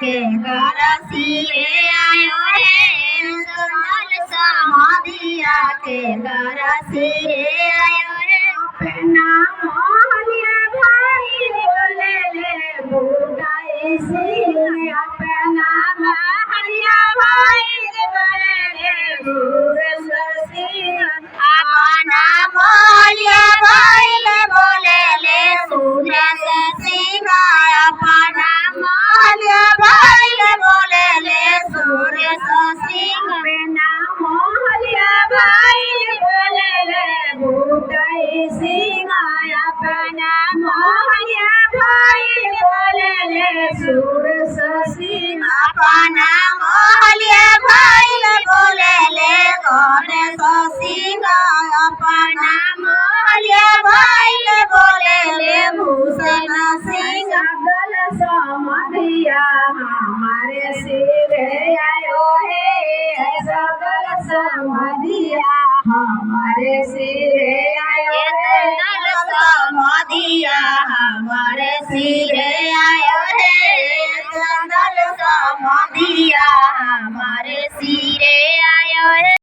के गरसिए आयो है सुनल समाधिया के गरसिए आयो है अपना मोहलिया भाई बोले ले बुढ़ाई सी अपना मोहलिया भाई बोले ले बुढ़ सी अपना मोहलिया भाई बोले ले सूरज सिंह अपना मोहलिया भाई बोले ले सूरज सिंह अपना मोहलिया भाई बोले ले बुढ़ाई सिंह अपना मोहलिया भाई बोले ले सूरज सिंह अपना मोहलिया भाई बोले ले गणेश सिंह अपना मोहलिया भाई बोले ले भूषण